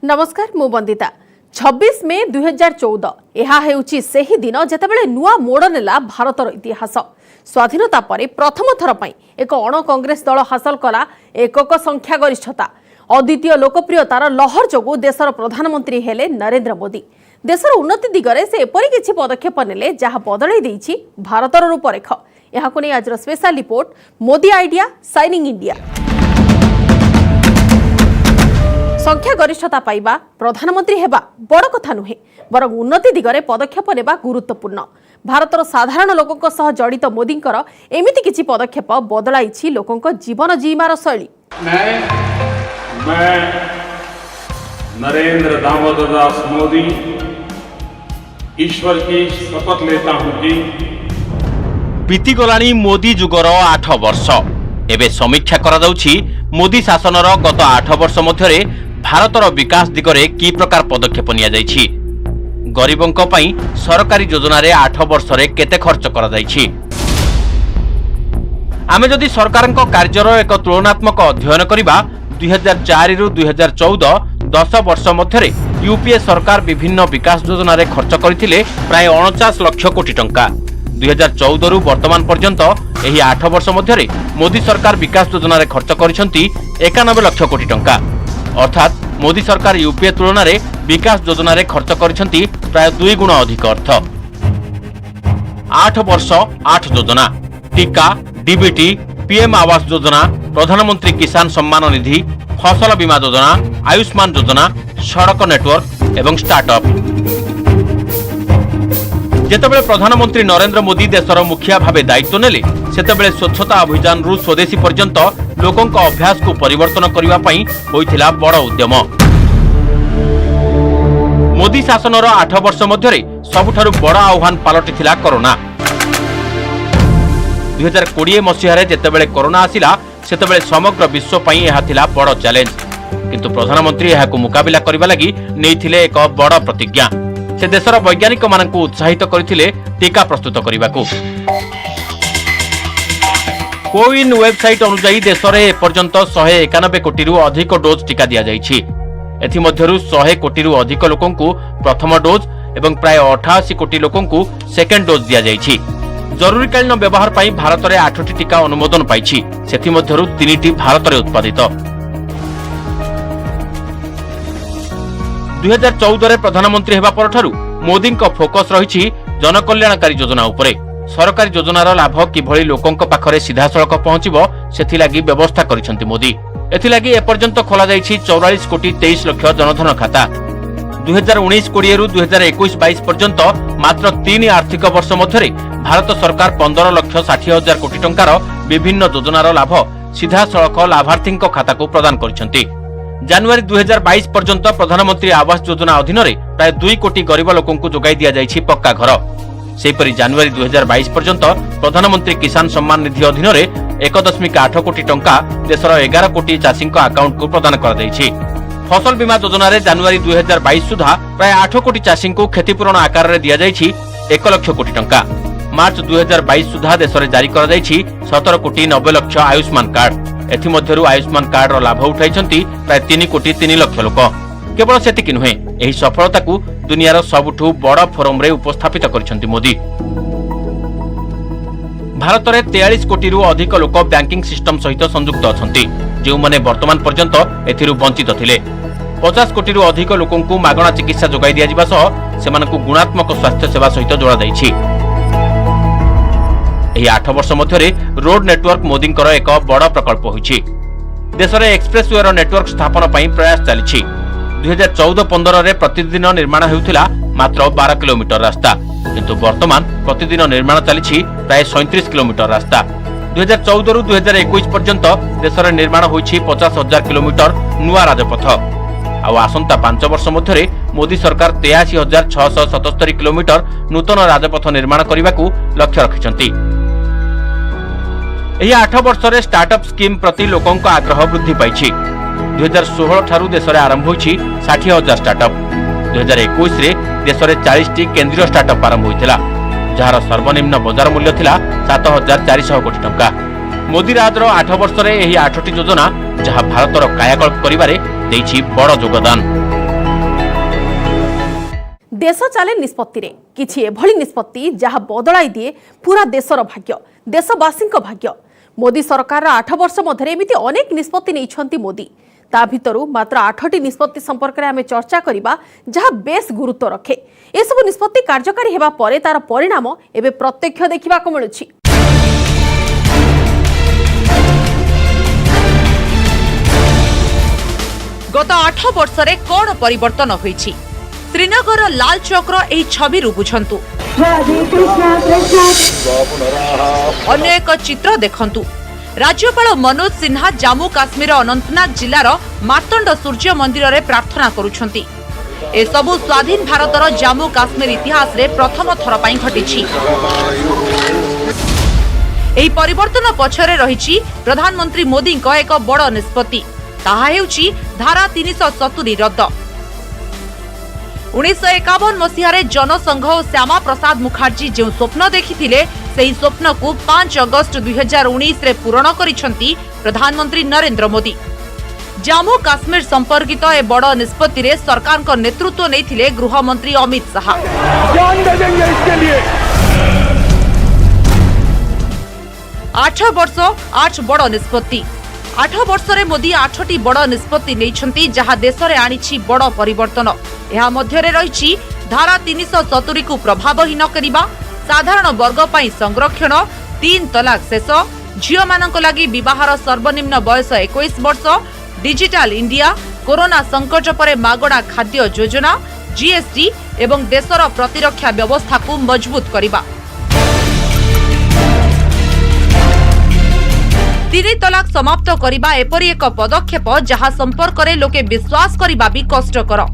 नमस्कार मु वंदिता 26 मे 2014 यह हेउची सेही दिन जेतेबेले नुआ मोड़ नेला भारतर इतिहास। स्वाधीनता परे प्रथम थर पई एक अण कांग्रेस दल हासिल कला एकक संख्या गरिष्ठता। अद्वितीय लोकप्रियतार लहर जोगु देशर प्रधानमंत्री हेले नरेंद्र मोदी। देशर उन्नति दिगरे से एपरि किछि पदक्षेप नेले जहा बदलै देइछि भारतर रूपरेख। यहाकु नै आजर special report Modi idea shining India. संख्या गरिष्ठता पाइबा प्रधानमंत्री हेबा बड़ कथा नुहे, बरं उन्नति दिगरे पदक्षेप नेबा गुरुत्वपूर्ण। भारतर साधारण लोकक सह जड़ित मोदींकर एमिति किछि पदक्षेप बदलाइछि लोकक जीवन जीमार शैली। मैं नरेंद्र दामोदर दास मोदी ईश्वर की शपथ लेता हूं कि बीतीगलाणी मोदी जुगर 8 वर्ष। एबे समीक्षा करा जाउछि मोदी शासनर गत 8 वर्ष मध्यरे भारतर विकास दिगरे की प्रकार पदक्षेप निया जाइछि। गरीबंक पई सरकारी योजना रे 8 वर्ष रे केते खर्च करा जाइछि। आमे जदि सरकारक कार्यर एक तुलनात्मक अध्ययन करिबा 2004 रु 2014 10 वर्ष मध्यरे यूपीए सरकार विभिन्न विकास योजना रे खर्च करथिले प्राय 49 लाख कोटी टंका। 2014 रु वर्तमान पर्यंत एही 8 वर्ष मध्यरे मोदी सरकार विकास योजना रे खर्च करिसंती 91 लाख कोटी टंका। अर्थात मोदी सरकार यूपीए तुलना रे विकास योजना रे खर्च करिसंती प्राय 2 गुण अधिक अर्थ। 8 वर्ष 8 योजना, टीका, डीबीटी, पीएम आवास योजना, प्रधानमंत्री किसान सम्मान निधि, फसल बीमा योजना, आयुष्मान योजना, सड़क नेटवर्क एवं स्टार्टअप। जेतेबेले प्रधानमंत्री नरेंद्र मोदी देशर मुखिया भावे दायित्व नेले सेतेबेले स्वच्छता अभियान रु स्वदेशी पर्यंत लोकंक अभ्यास को परिवर्तन करिवा पई होइथिला बड़ उद्यम। मोदी शासनर 8 वर्ष मध्यरे सबुठारु बड़ आह्वान पालटिथिला कोरोना। 2020 मसीहारे जेतेबेले कोरोना आसिला सेतेबेले समग्र विश्व पई एहा थिला बड़ चैलेंज, किंतु प्रधानमंत्री एहाकु मुकाबिला करिबा लागि नेइथिले एक बड़ प्रतिज्ञा। से देशर वैज्ञानिक मानकु उत्साहित करथिले टीका प्रस्तुत करिबाकू। कोविन वेबसाइट अनुसार देश में एपर्यंत 191 कोटी रु अधिक डोज टीका दिया जाइछि। एथि मध्यरु 100 कोटी रु अधिक लोकंकु प्रथम डोज एवं प्राय 88 कोटी लोकंकु सेकेंड डोज दिया जाइछि। जरूरीकालीन व्यवहार पई भारत में 8टी टीका अनुमोदन पाइछि, सेथि मध्यरु 3टी भारत में उत्पादित। 2014 प्रधानमंत्री हेबा परठारु मोदी को फोकस रहिछि जनकल्याणकारी योजना उपरे। सरकारी योजनार लाभ किभଳି लोकंक पाखरे सीधासळख पहुंचिबो सेथिलागी व्यवस्था करिसंती मोदी। एथिलागी एपर्यंत खोला जाइछि 44 कोटी 23 लाख जनधन खाता। 2019-20 रु 2021-22 पर्यंत मात्र 3 आर्थिक वर्ष मध्यरे भारत सरकार 15 लाख 60 हजार कोटी टंकार विभिन्न योजनार लाभ सीधासळख लाभार्थींक खाता को प्रदान करिसंती। जनवरी 2022 पर्यंत प्रधानमंत्री आवास योजना अधीन रे प्राय 2 कोटी गरीब लोकंकु जोगाई दिया जाइछि पक्का घर। सेपरि जनवरी 2022 पर्यंत प्रधानमंत्री किसान सम्मान निधि अधीन रे 1.8 कोटी टंका देशर 11 कोटी चाषींक अकाउंट को प्रदान कर दैछि। फसल बीमा योजना रे जनवरी 2022 सुधा प्राय 8 कोटी चाषींक क्षतिपूरण आकार रे दिया जाइछि 1 लाख कोटी टंका। मार्च 2022 सुधा देश रे जारी कर दैछि 17 कोटी 90 लाख आयुष्मान कार्ड। एथि मध्यरु आयुष्मान कार्ड रो लाभ उठाइछंती प्राय 3 कोटी 3 लाख लोक। केवल सेतिकि नुहे, एही सफलता को दुनियार सबुठु बड़ फोरम रे उपस्थापित करिसंती मोदी। भारत रे 43 कोटी रु अधिक लोक बैंकिंग सिस्टम सहित संयुक्त अछंती, जे माने वर्तमान पर्यंत एथिरु वंचित थिले। 50 कोटी रु अधिक लोकंकु मागणा चिकित्सा जोगाई दिया जिबा सह सेमानकु गुणात्मक स्वास्थ्य सेवा सहित जोड़ा दैछि। एही 8 वर्ष मध्यरे रोड नेटवर्क मोदींकर एक बड़ प्रकल्प होइछि। देश में एक्सप्रेसवे रो नेटवर्क स्थापन पई प्रयास चलिछि। 2014-15 रे प्रतिदिन निर्माण हेउथिला मात्र 12 किलोमीटर रास्ता, किंतु वर्तमान प्रतिदिन निर्माण चलिछि प्राय 37 किलोमीटर रास्ता। 2014 रु 2021 पर्यंत देश में निर्माण होइछि 50,000 किलोमीटर नुआ राजपथ। आ आसंता 5 वर्ष मध्यरे मोदी सरकार 83,677 किलोमीटर नूतन राजपथ निर्माण करबाकू लक्ष्य रखिछंती। एही 8 वर्ष रे स्टार्टअप स्कीम प्रति लोकंक आग्रह वृद्धि पाइछि। 2016 ठारू देश में आरंभ होइछि 60,000 स्टार्टअप। 2021 रे देश में 40टी केंद्रीय स्टार्टअप आरंभ होइतिला, जहार सर्वनिम्न बाजार मूल्य थिला 7,400 कोटी टंका। मोदी राजर 8 वर्ष रे एही 8टी योजना जहां भारतर कायाकल्प करिबारे देइछि बड़ योगदान। देश चले निष्पत्ति रे किछि एभली निष्पत्ति जहाँ बदलाई दिए पूरा देशर भाग्य देशवासी भाग्य। मोदी सरकार 8 वर्ष मध्य एमिति अनेक निष्पत्ति नैछंती मोदी। ता भितरु मात्र 8टी निष्पत्ति संपर्क में आमे चर्चा करिबा जहाँ बेस गुरुत्व रखे। ए सब निष्पत्ति कार्यकारी हेबा परे तार परिणाम एबे प्रत्यक्ष देखिबा को मिलुछि। गत 8 वर्षरे कोन परिवर्तन होईछि श्रीनगर लाल चौकर एही छबिरु बुझंतु। अन्य एक चित्र देखंतु। राज्यपाल मनोज सिन्हा जम्मू काश्मीर अनंतनाग जिलार मार्तंड सूर्य मंदिर रे प्रार्थना करुछंती। ए सबु स्वाधीन भारतर जम्मू काश्मीर इतिहास रे प्रथम थर पई घटिछि। एही परिवर्तन पछरे रहिछि प्रधानमंत्री मोदी को एक बड़ निष्पत्ति। ताहा हेउछि धारा 370 रद्द। 1951 मसीहारे जनसंघ और श्यामा प्रसाद मुखर्जी जो स्वप्न देखिथिले सेही स्वप्न को 5 अगस्त 2019 रे पूर्ण करिसंती प्रधानमंत्री नरेंद्र मोदी। जम्मू काश्मीर संपर्कित ए बड़ निष्पत्ति रे सरकार को नेतृत्व नैथिले गृह मंत्री अमित शाह। जान दे देंगे इसके लिए। 8 वर्ष 8 बड़ निष्पत्ति। 8 वर्षरे मोदी 8टी बड़ निष्पत्ति नैछंती जहाँ देश रे आनिछि बड़ परिवर्तन। यह मध्यरे रहिछि धारा 370 को प्रभावहीन करिबा, साधारण वर्ग पई संरक्षण, 3 तलाक शेष, झियो मानक लागि विवाहर सर्वनिम्न बयस 21 वर्ष, डिजिटल इंडिया, कोरोना संकट परे मागणा खाद्य योजना, जीएसटी एवं देशर प्रतिरक्षा व्यवस्था को मजबूत करिबा। 3 तलाक समाप्त करिबा एपरि एक पदक्षेप जहाँ संपर्क रे लोके विश्वास करिबा भी कष्टकर।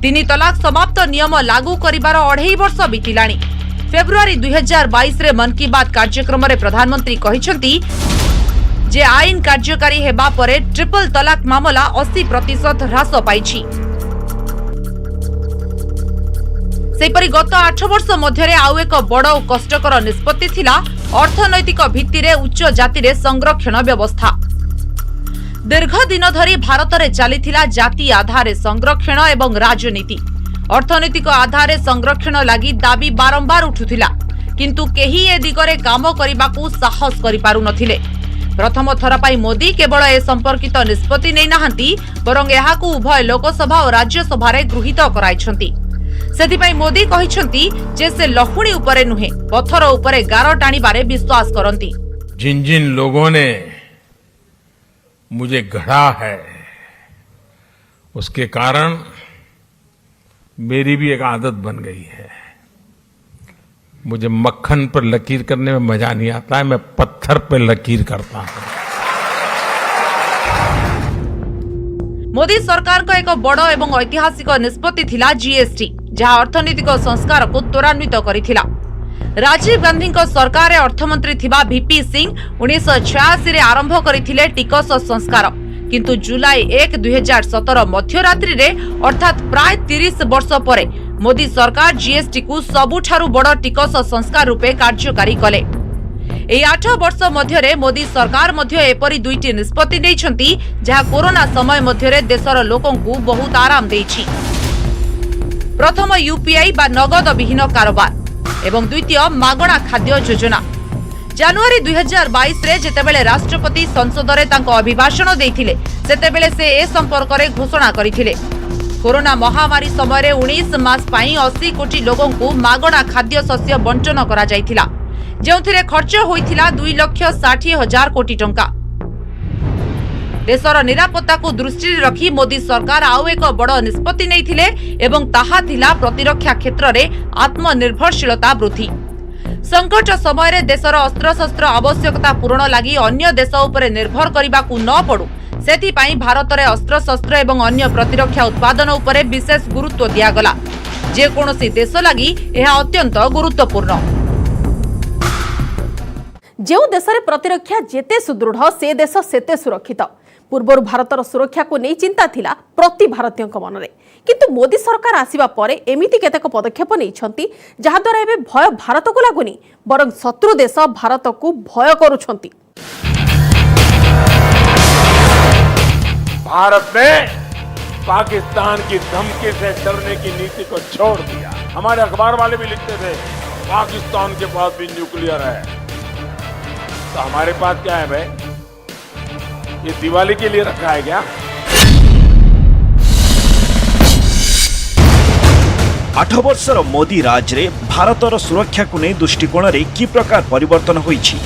3 तलाक समाप्त नियम लागू करिबार 2.5 वर्ष बीतिलाणी। फेब्रुआरी 2022 रे मन की बात कार्यक्रम रे प्रधानमंत्री कहिसंती जे आईन कार्यकारी हेबा परे ट्रिपल तलाक मामला 80% ह्रास पाइछि। सेपरि गत 8 वर्ष मध्यरे आउ एक बड़ और कष्टकर निष्पत्ति थिला अर्थनैतिक भित्तिरे उच्च जातिरे संरक्षण व्यवस्था। दीर्घ दिन धरी भारत रे चलीथिला जाति आधारे संरक्षण एवं राजनीति। अर्थनैतिक आधारे संरक्षण लागि दाबी बारंबार उठुथिला किंतु केही ए दिगरे काम करिबाकू साहस करि पारु नथिले। प्रथम थर पाई मोदी केवल ए संपर्कित निष्पत्ति नै नाहंती बरং एहाकू उभय लोकसभा और राज्यसभा रे गृहीत कराइछंती। सेथिपाई मोदी कहिसंती जे से लहुणी उपरे नुहे पत्थर उपरे गार टाणीबारे विश्वास करंती। जिन जिन लोगों ने मुझे गढ़ा है उसके कारण मेरी भी एक आदत बन गई है। मुझे मक्खन पर लकीर करने में मजा नहीं आता है, मैं पत्थर पर लकीर करता हूं। मोदी सरकार का एक बड़ एवं ऐतिहासिक निष्पत्ति थिला जीएसटी जहाँ अर्थनैतिक संस्कार को त्वरान्वित करिथिला। राजीव गांधी को सरकार अर्थमंत्री थिबा वीपी सिंह 1986 रे आरंभ करिथिले टिकस संस्कार किंतु जुलाई 1 2017 मध्यरात्रि रे अर्थात प्राय 30 वर्ष परे मोदी सरकार जीएसटी को सबुठारु बड़ टिकस संस्कार रूपे कार्यकारी कले। एई 8 वर्ष मध्यरे मोदी सरकार मध्य एपरि 2टी निष्पत्ति नैछंती जहाँ कोरोना समय मध्यरे देशर लोकों को बहुत आराम देछि। प्रथम यूपीआई बा नगद विहीन कारोबार एवं द्वितीय मागणा खाद्य योजना। जनवरी 2022 रे जेतेबेले राष्ट्रपति संसद रे तांको अभिभाषण देथिले सेतेबेले से ए संपर्क रे घोषणा करिथिले। कोरोना महामारी समय रे 19 मास पई 80 कोटी लोगों को मागणा खाद्य शस्य बंटन करा जायथिला जेउथिरे खर्च होइथिला 2,60,000 कोटी टंका। देशर निरापत्ता को दृष्टि रखी मोदी सरकार आउ एक बड़ निष्पत्ति नैथिले एवं ताहा थिला प्रतिरक्षा क्षेत्र रे आत्मनिर्भरशीलता वृद्धि। संकट समय रे देशर अस्त्रशस्त्र आवश्यकता पूरण लागि अन्य देश उपरे निर्भर करिबाकू न पड़ू सेथि पई भारत रे अस्त्रशस्त्र एवं अन्य प्रतिरक्षा उत्पादन उपरे विशेष गुरुत्व दियागला। जे कोनोसी देश लागि एहा अत्यंत गुरुत्वपूर्ण। जो देश में प्रतिरक्षा जेते सुदृढ़ से देश सेते सुरक्षित। पूर्वर भारतर सुरक्षा को नहीं चिंता थिला प्रति भारतीय मन में किंतु मोदी सरकार आसिबा परे एमिति केतेक पदक्षेप नैछंती जहा द्वारा एबे भय भारत को लागुनी बरं शत्रु देश भारत को भय करुछंती। भारत में पाकिस्तान की धमकी से डरने की नीति को छोड़ दिया। हमारे अखबार वाले भी लिखते थे पाकिस्तान के पास भी न्यूक्लियर है, तो हमारे पास क्या है भाई? ये दिवाली के लिए रखा है क्या? 8 वर्षर मोदी राज रे भारतर सुरक्षा को नहीं दृष्टिकोण रे कि प्रकार परिवर्तन होईछि।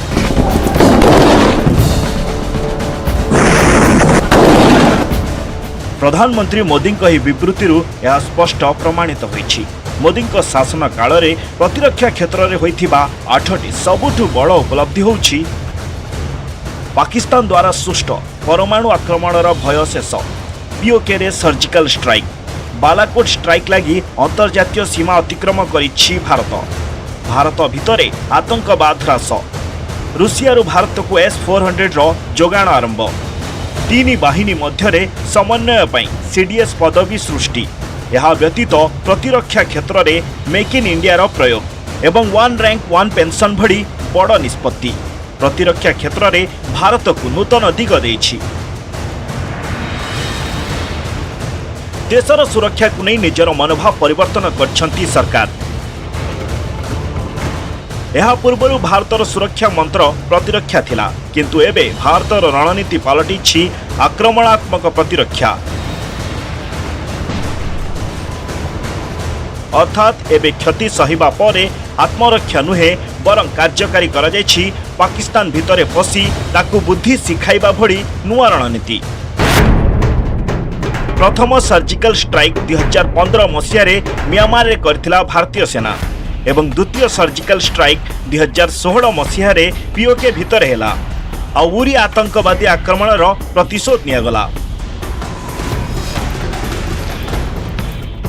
प्रधानमंत्री मोदी ही विवृत्ति यह स्पष्ट प्रमाणित होईछि। मोदी शासन काल रे प्रतिरक्षा क्षेत्र में होइथिबा 8टी सबुठु बड़ उपलब्धि होउछि पाकिस्तान द्वारा सृष्ट परमाणु आक्रमणर भय शेष, पीओके रे सर्जिकल स्ट्राइक, बालाकोट स्ट्राइक लगी अंतर्जातीय सीमा अतिक्रम करिछि भारत भितरे आतंकवाद ह्रास, रूसिया भारत को S-400 रो जोगाण आरंभ, तीन बाहिनी मध्य समन्वय पई सीडीएस पदवी सृष्टि, यह व्यतीत प्रतिरक्षा क्षेत्र में मेक इन इंडिया रो प्रयोग एवं वन रैंक वन पेंशन भड़ी बड़ निष्पत्ति प्रतिरक्षा क्षेत्र में भारत को नूतन दिग देछि। देशर सुरक्षा को नहीं निजर मनोभाव परिवर्तन करछंती सरकार। यह पूर्व भारतर सुरक्षा मंत्र प्रतिरक्षा थिला, किंतु एबे भारतर रणनीति पलटिछि आक्रमणात्मक प्रतिरक्षा, अर्थात एबे क्षति सहिबा परे आत्मरक्षा नुहे बरं कार्यकारी करा जायछि पाकिस्तान भितरे पसी ताकू बुद्धि शिखाइबा भड़ी नुआ रणनीति। प्रथम सर्जिकल स्ट्राइक 2015 मसीह म्यांमार रे करथिला भारतीय सेना एवं द्वितीय सर्जिकल स्ट्राइक 2016 मसीह पीओके भितर हेला आ उरी आतंकवादी आक्रमणर प्रतिशोध नियागला।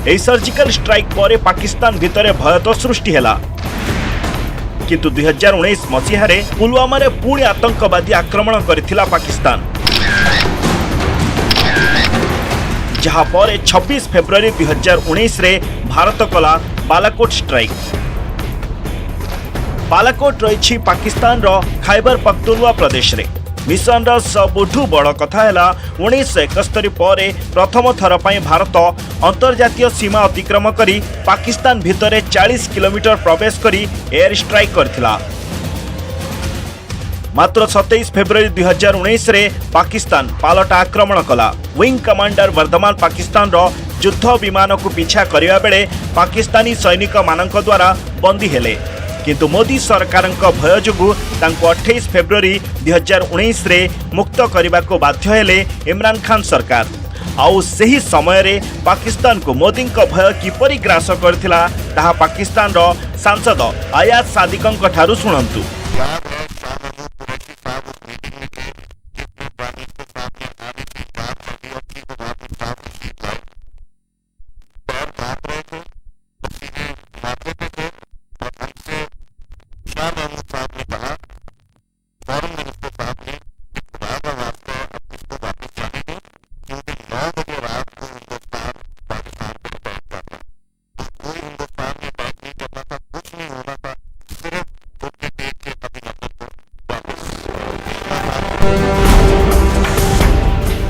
एही सर्जिकल स्ट्राइक पर पाकिस्तान भितर भय तो सृष्टि हेला, किंतु 2019 मसीह पुलवामा रे पुणी आतंकवादी आक्रमण करथिला पाकिस्तान, जहाँ पर 26 फेब्रुआरी 2019 रे भारत कला बालाकोट स्ट्राइक। बालाकोट रही पाकिस्तान रो खैबर पख्तूनवा प्रदेश रे। मिशन रो सबुठु बड़ कथा है 1971 पर प्रथम थर पर भारत अंतर्जातीय सीमा अतिक्रम करी पाकिस्तान भितर 40 किलोमीटर प्रवेश करी एयर स्ट्राइक करथिला। मात्र 27 फेब्रुआरी 2019 रे पाकिस्तान पालट आक्रमण कला। विंग कमांडर वर्धमान पाकिस्तान रो युद्ध विमान को पीछा करिया बेले पाकिस्तानी सैनिक मानक द्वारा बंदी हेले, किंतु मोदी सरकार भय जोगु 28 फेब्रुआरी 2019 रे मुक्त करने को बाध्य हेले इमरान खान सरकार। आउ सही समय रे पाकिस्तान को मोदी भय किपरि ग्रास करथिला ताहा पाकिस्तान रो सांसद आयाज सादिकंक ठारू सुनंतु।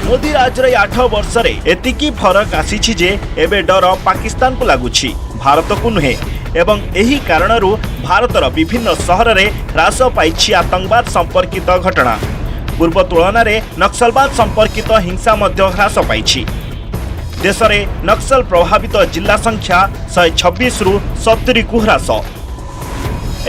मोदी राज 8 वर्ष एतिकी फरक आसी जे एबे डर पाकिस्तान को लगुछि, भारत को नुहे एवं एही कारणरू भारतर विभिन्न सहर रे ह्रास पाइछि आतंकवाद संपर्कित घटना। पूर्व तुलन में नक्सलवाद संपर्कित हिंसा मध्य ह्रास पाइछि। देश में नक्सल प्रभावित जिला संख्या 126 रु 70 को ह्रास।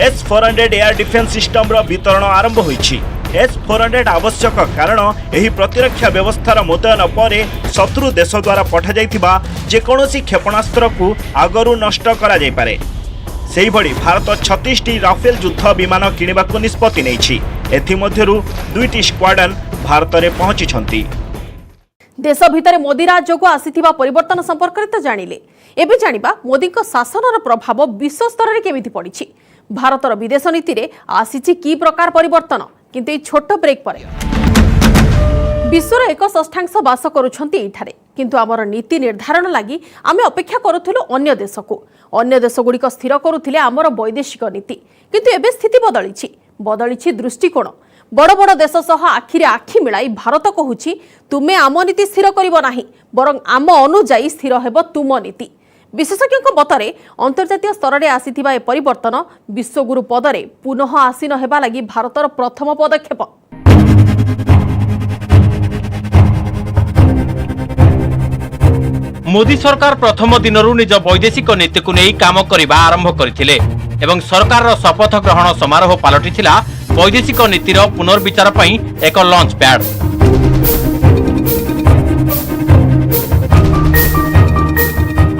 S-400 एयर डिफेंस सिस्टम रो वितरण आरंभ होइछि। S-400 आवश्यक कारण एही प्रतिरक्षा व्यवस्थार मुतयन पर शत्रु देश द्वारा पठा जाइथिबा जेकोसी क्षेपणास्त्र को आगरू नष्ट करा जाय पारे। सेही भली भारत 36 टी राफेल युद्ध विमान किनिबाकू निष्पत्ति नेछि। एथि मध्यरु 2टी स्क्वाड्रन भारत रे पहुंचिछंती। देश भितर मोदी राज जोगु आसीथिबा परिवर्तन संपर्क तो जानिले। एबे जानिबा मोदी शासनर प्रभाव विश्व स्तर रे केमिति पड़िछि। भारतर विदेश नीति रे आसीछि की प्रकार परिवर्तन, किंतु छोट ब्रेक पर विश्वर 1/6 बास करुछंती एठारे, किंतु आमर नीति निर्धारण लगी आमे अपेक्षा करुथुलु अन्य देश को। अन्य देश गुड़िक स्थिर करुथिले आमर वैदेशिक नीति, किंतु एबे स्थिति बदलिछि दृष्टिकोण। बड़ बड़ देश सह आखिरे आखि मिलाई भारत कहूछि तुमे आम नीति स्थिर करिबो नाही बरं आम अनुजाई स्थिर हेबो तुम नीति। विशेषज्ञ मतरे अंतर्जातीय स्तर में आसीथिबा ए परिवर्तन विश्वगुरु पदरे पुनः आसीन हेबा लागि भारतर प्रथम पदक्षेप। मोदी सरकार प्रथम दिनरू निज वैदेशिक नीति को नहीं काम करने आरंभ करथिले एवं सरकार शपथ ग्रहण समारोह पलटिथिला वैदेशिक नीतिर पुनर्विचार पई एक लॉन्च पैड।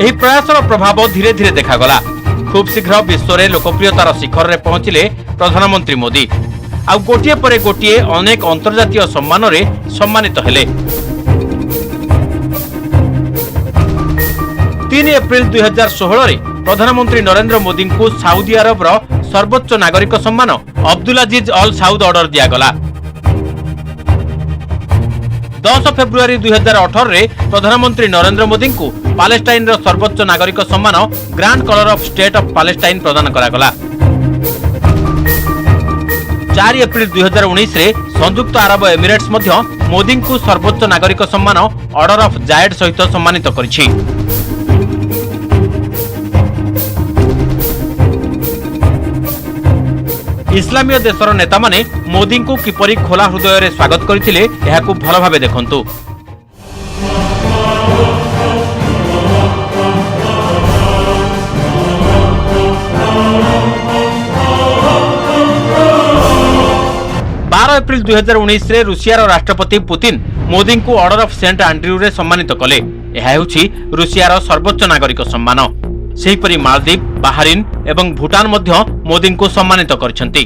एही प्रयासर प्रभाव धीरे धीरे देखागला। खूब शीघ्र विश्व में लोकप्रियतार शिखर में पहुंचिले प्रधानमंत्री मोदी आ गोटिए परे गोटिए अनेक अंतर्जातीय सम्मान रे सम्मानित हेले। 3 एप्रिल 2016 रे प्रधानमंत्री नरेंद्र मोदी को सऊदी अरब सर्वोच्च नागरिक सम्मान अब्दुलाजिज अल साउद ऑर्डर दियागला। 10 फेब्रुआरी 2018 रे प्रधानमंत्री नरेंद्र मोदी को पालेस्टाइन सर्वोच्च नागरिक सम्मान grand colour of state of Palestine प्रदान करागला। 4 एप्रिल 2019 रे संयुक्त अरब एमिरेट्स मध्य मोदी को सर्वोच्च नागरिक सम्मान ऑर्डर ऑफ जायद सहित सम्मानित करिछि। इस्लामीय देशर नेता माने मोदी को किपरि खोला हृदय रे स्वागत करथिले एहाकु भल भाबे देखंतु। एप्रिल 2019 रे रूसियार राष्ट्रपति पुतिन मोदी को ऑर्डर ऑफ सेंट एंड्रयू रे सम्मानित कले। एहा हेउछि रूसियार सर्वोच्च नागरिक सम्मान। सेहिपरि मालदीव, बाहरीन एवं भूटान मध्य मोदी को सम्मानित करछंती।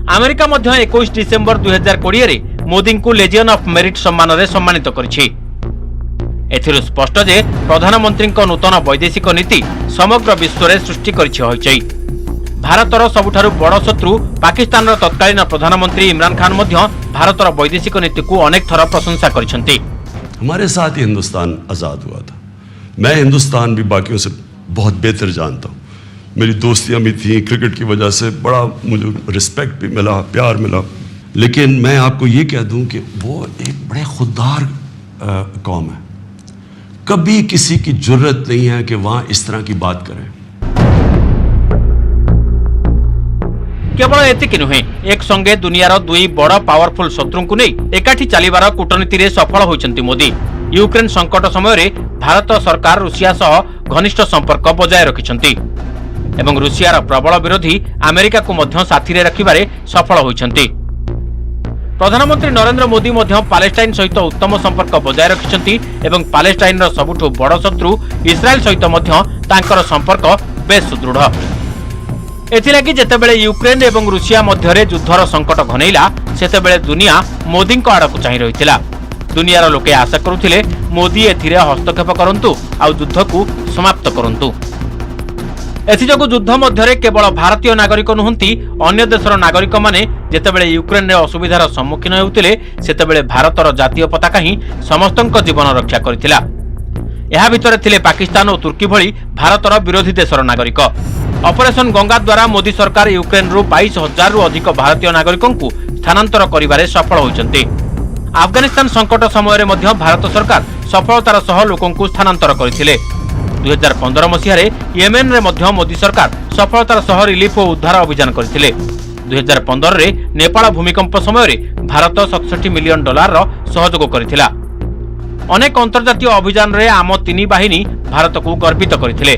अमेरिका मध्य 21 डिसेंबर 2020 रे मोदी को लेजियन ऑफ मेरिट सम्मान रे सम्मानित करछि। एथिरु स्पष्ट जे प्रधानमंत्री नूतन वैदेशिक नीति समग्र विश्व रे सृष्टि करछि होइछै। भारतर सबुठारु बड़ शत्रु पाकिस्तान तत्कालीन प्रधानमंत्री इमरान खान मध्य भारतर वैदेशिक नीति को अनेक थर प्रशंसा करछंती। हमारे साथ ही हिंदुस्तान आजाद हुआ था। मैं हिंदुस्तान भी बाकियों से बहुत बेहतर जानता हूँ। मेरी दोस्तियां भी थी, क्रिकेट की वजह से बड़ा मुझे रिस्पेक्ट भी मिला, प्यार मिला। लेकिन मैं आपको ये कह दूं कि वो एक बड़े खुददार कौम है। कभी किसी की जरूरत नहीं है कि वहां इस तरह की बात करें। केवल एतिकी नुहे, एक संगे दुनियार दुई बड़ पावरफुल शत्रु को नहीं एकाठी चलिबार कूटनीति रे सफल होइछंती मोदी। यूक्रेन संकट समय रे भारत सरकार रूसिया सह घनिष्ठ संपर्क बजाय रखिछंती एवं रूसियार प्रबल विरोधी अमेरिका को मध्य साथी रे रखिबारे सफल होइछंती। प्रधानमंत्री नरेंद्र मोदी मध्य पालेस्टाइन सहित उत्तम संपर्क बजाय रखिछंती एवं पालेस्टाइन रो सबुठु बड़ शत्रु इस्राएल सहित मध्य तांकर संपर्क बेस सुदृढ़। एथिलागि जेतेबेले यूक्रेन एवं रूसिया मध्यरे युद्धर संकट घनैला सेतेबेले दुनिया मोदी आड़क चाहि रहिथिला। दुनियार लोके आशा करुथिले मोदी एथिरे हस्तक्षेप करंतु आ युद्ध को समाप्त करंतु। एथिजगु युद्ध मध्यरे केवल भारतीय नागरिक नुहंती अन्य देशर नागरिक माने जेतेबेले यूक्रेन रे असुविधार सम्मुखीन हेउथिले सेतेबेले भारतर जातीय पताका ही समस्तक जीवन रक्षा करथिला। एहा भितरे थिले पाकिस्तान और तुर्की भली भारतर विरोधी देशर नागरिक। ऑपरेशन गंगा द्वारा मोदी सरकार यूक्रेन रु 22,000 रु अधिक भारतीय नागरिकों को स्थानांतर करिबारे सफल होइछन्ते। अफगानिस्तान संकट समय मध्य भारत सरकार सफलतार सह लोकों को स्थानांतर करथिले। 2015 मसीह येमेन रे मध्य मोदी सरकार सफलतार सह रिलीफ और उद्धार अभियान करथिले। 2015 रे नेपाल भूमिकंप समय भारत $67 मिलियन सहयोग करथिला। अनेक अंतर्जातीय अभियान रे आम तीन बाहिनी भारत को गर्वित करथिले।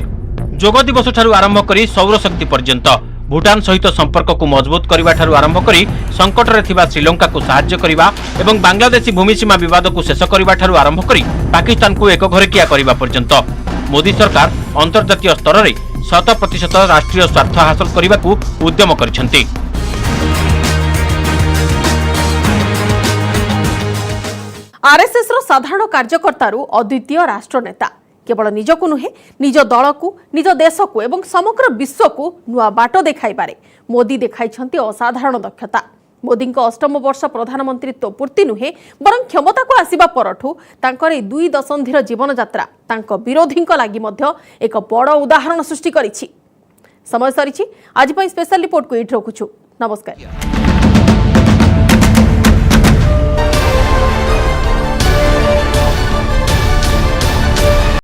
जोग दिवस ठारू आरंभ करी सौर शक्ति पर्यंत भूटान सहित संपर्क को मजबूत करने ठारू आरंभ करी संकट रे थिबा श्रीलंका को सहाय्य करिबा एवं बांग्लादेशी भूमि सीमा विवाद को शेष करने ठारू आरंभ करी पाकिस्तान को एक घरकिया करने पर्यंत मोदी सरकार अंतर्जातीय स्तर में 100% राष्ट्रीय स्वार्थ हासिल करने को उद्यम करिसेंती। आरएसएस रो साधारण कार्यकर्तारू अद्वितीय राष्ट्रनेता केवल निजकु नुहे निज दल को निज देश को एवं समग्र विश्व को नुआ बाट देखाइबारे मोदी देखाइछंती असाधारण दक्षता। मोदी अष्टम वर्ष प्रधानमंत्रीत्व पूर्ति नुहे बरं क्षमता को आसिबा परठू तांकर 2 दशंधिर जीवन यात्रा तांको विरोधी लागि मध्य एक बड़ उदाहरण सृष्टि करिछि। समय सरिछि आज पई स्पेशल रिपोर्ट को इठ रखुछु। नमस्कार।